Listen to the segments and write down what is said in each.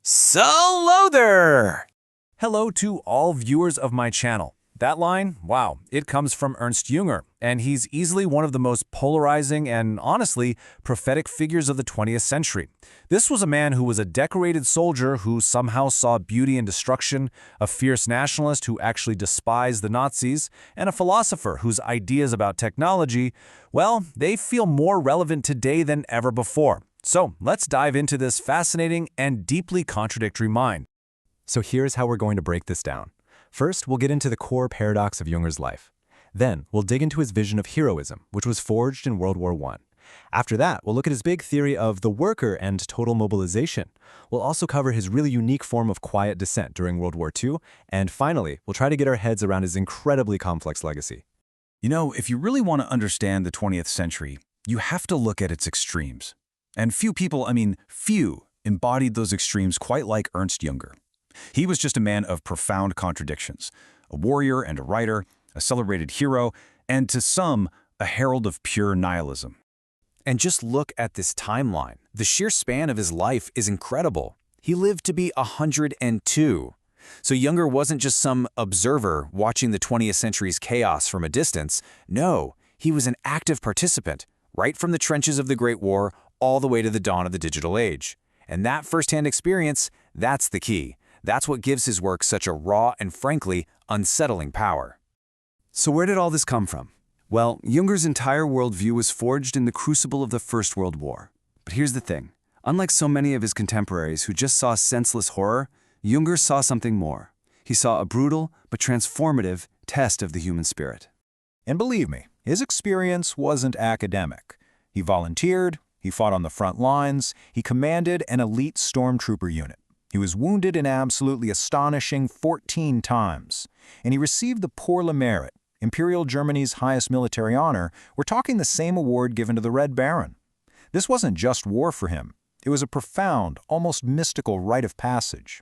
So hello there! Hello to all viewers of my channel. That line, wow, it comes from Ernst Jünger, and he's easily one of the most polarizing and, honestly, prophetic figures of the 20th century. This was a man who was a decorated soldier who somehow saw beauty in destruction, a fierce nationalist who actually despised the Nazis, and a philosopher whose ideas about technology, well, they feel more relevant today than ever before. So let's dive into this fascinating and deeply contradictory mind. So here's how we're going to break this down. First, we'll get into the core paradox of Junger's life. Then, we'll dig into his vision of heroism, which was forged in World War I. After that, we'll look at his big theory of the worker and total mobilization. We'll also cover his really unique form of quiet dissent during World War II. And finally, we'll try to get our heads around his incredibly complex legacy. You know, if you really want to understand the 20th century, you have to look at its extremes. And few people, embodied those extremes quite like Ernst Jünger. He was just a man of profound contradictions, a warrior and a writer, a celebrated hero, and to some, a herald of pure nihilism. And just look at this timeline. The sheer span of his life is incredible. He lived to be 102. So Jünger wasn't just some observer watching the 20th century's chaos from a distance. No, he was an active participant, right from the trenches of the Great War all the way to the dawn of the digital age. And that firsthand experience, that's the key. That's what gives his work such a raw and, frankly, unsettling power. So where did all this come from? Well, Junger's entire worldview was forged in the crucible of the First World War. But here's the thing. Unlike so many of his contemporaries who just saw senseless horror, Junger saw something more. He saw a brutal but transformative test of the human spirit. And believe me, his experience wasn't academic. He volunteered, he fought on the front lines, he commanded an elite stormtrooper unit. He was wounded an absolutely astonishing 14 times, and he received the Pour le Mérite, Imperial Germany's highest military honor. We're talking the same award given to the Red Baron. This wasn't just war for him. It was a profound, almost mystical rite of passage.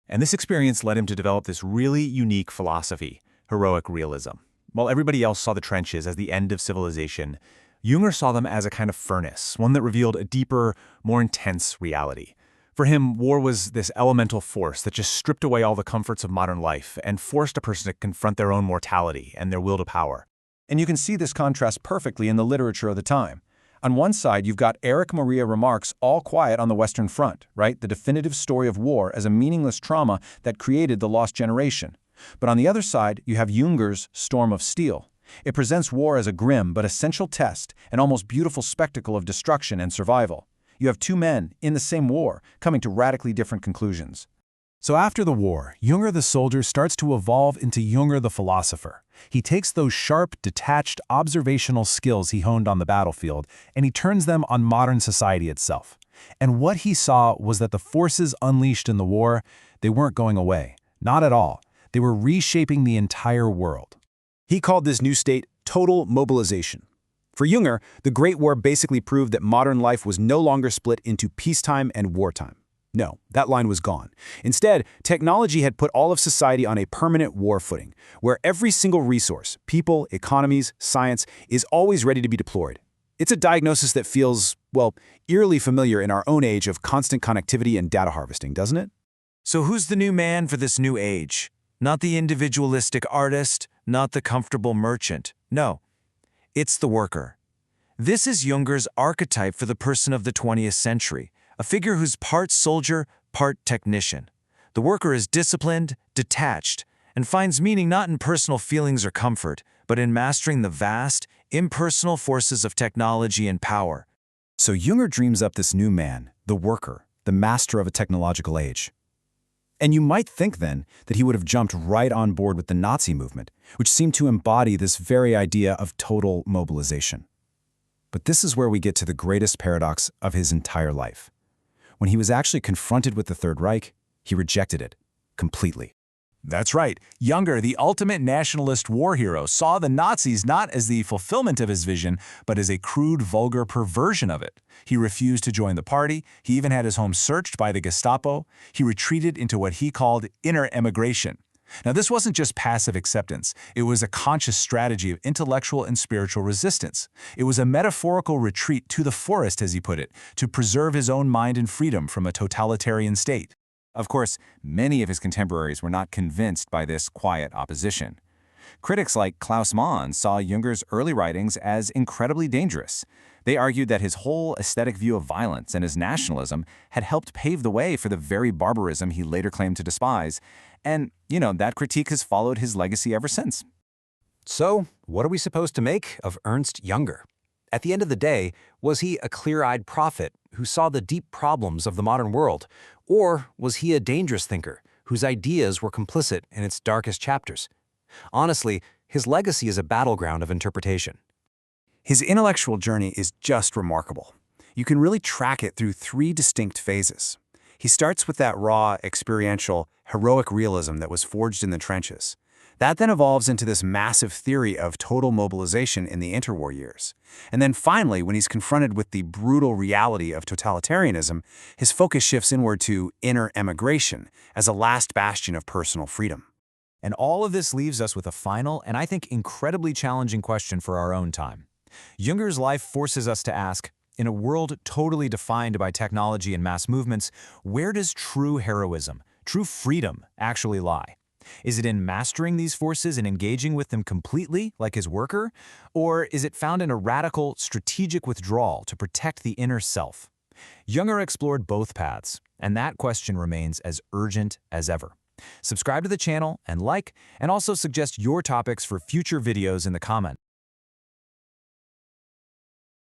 And this experience led him to develop this really unique philosophy, heroic realism. While everybody else saw the trenches as the end of civilization, Junger saw them as a kind of furnace, one that revealed a deeper, more intense reality. For him, war was this elemental force that just stripped away all the comforts of modern life and forced a person to confront their own mortality and their will to power. And you can see this contrast perfectly in the literature of the time. On one side, you've got Erich Maria Remarque's All Quiet on the Western Front, right? The definitive story of war as a meaningless trauma that created the lost generation. But on the other side, you have Junger's Storm of Steel. It presents war as a grim but essential test, an almost beautiful spectacle of destruction and survival. You have two men in the same war coming to radically different conclusions. So after the war, Junger the soldier starts to evolve into Junger the philosopher. He takes those sharp, detached, observational skills he honed on the battlefield, and he turns them on modern society itself. And what he saw was that the forces unleashed in the war, they weren't going away. Not at all. They were reshaping the entire world. He called this new state total mobilization. For Junger, the Great War basically proved that modern life was no longer split into peacetime and wartime. No, that line was gone. Instead, technology had put all of society on a permanent war footing, where every single resource, people, economies, science, is always ready to be deployed. It's a diagnosis that feels, well, eerily familiar in our own age of constant connectivity and data harvesting, doesn't it? So who's the new man for this new age? Not the individualistic artist, not the comfortable merchant. No. It's the worker. This is Junger's archetype for the person of the 20th century, a figure who's part soldier, part technician. The worker is disciplined, detached, and finds meaning not in personal feelings or comfort, but in mastering the vast, impersonal forces of technology and power. So Junger dreams up this new man, the worker, the master of a technological age. And you might think then that he would have jumped right on board with the Nazi movement, which seemed to embody this very idea of total mobilization. But this is where we get to the greatest paradox of his entire life. When he was actually confronted with the Third Reich, he rejected it completely. That's right. Junger, the ultimate nationalist war hero, saw the Nazis not as the fulfillment of his vision, but as a crude, vulgar perversion of it. He refused to join the party. He even had his home searched by the Gestapo. He retreated into what he called inner emigration. Now, this wasn't just passive acceptance. It was a conscious strategy of intellectual and spiritual resistance. It was a metaphorical retreat to the forest, as he put it, to preserve his own mind and freedom from a totalitarian state. Of course, many of his contemporaries were not convinced by this quiet opposition. Critics like Klaus Mann saw Junger's early writings as incredibly dangerous. They argued that his whole aesthetic view of violence and his nationalism had helped pave the way for the very barbarism he later claimed to despise, and, that critique has followed his legacy ever since. So, what are we supposed to make of Ernst Jünger? At the end of the day, was he a clear-eyed prophet who saw the deep problems of the modern world, or was he a dangerous thinker whose ideas were complicit in its darkest chapters? Honestly, his legacy is a battleground of interpretation. His intellectual journey is just remarkable. You can really track it through 3 distinct phases. He starts with that raw, experiential, heroic realism that was forged in the trenches. That then evolves into this massive theory of total mobilization in the interwar years. And then finally, when he's confronted with the brutal reality of totalitarianism, his focus shifts inward to inner emigration as a last bastion of personal freedom. And all of this leaves us with a final and I think incredibly challenging question for our own time. Junger's life forces us to ask, in a world totally defined by technology and mass movements, where does true heroism, true freedom actually lie? Is it in mastering these forces and engaging with them completely, like his worker? Or is it found in a radical, strategic withdrawal to protect the inner self? Junger explored both paths, and that question remains as urgent as ever. Subscribe to the channel and like, and also suggest your topics for future videos in the comments.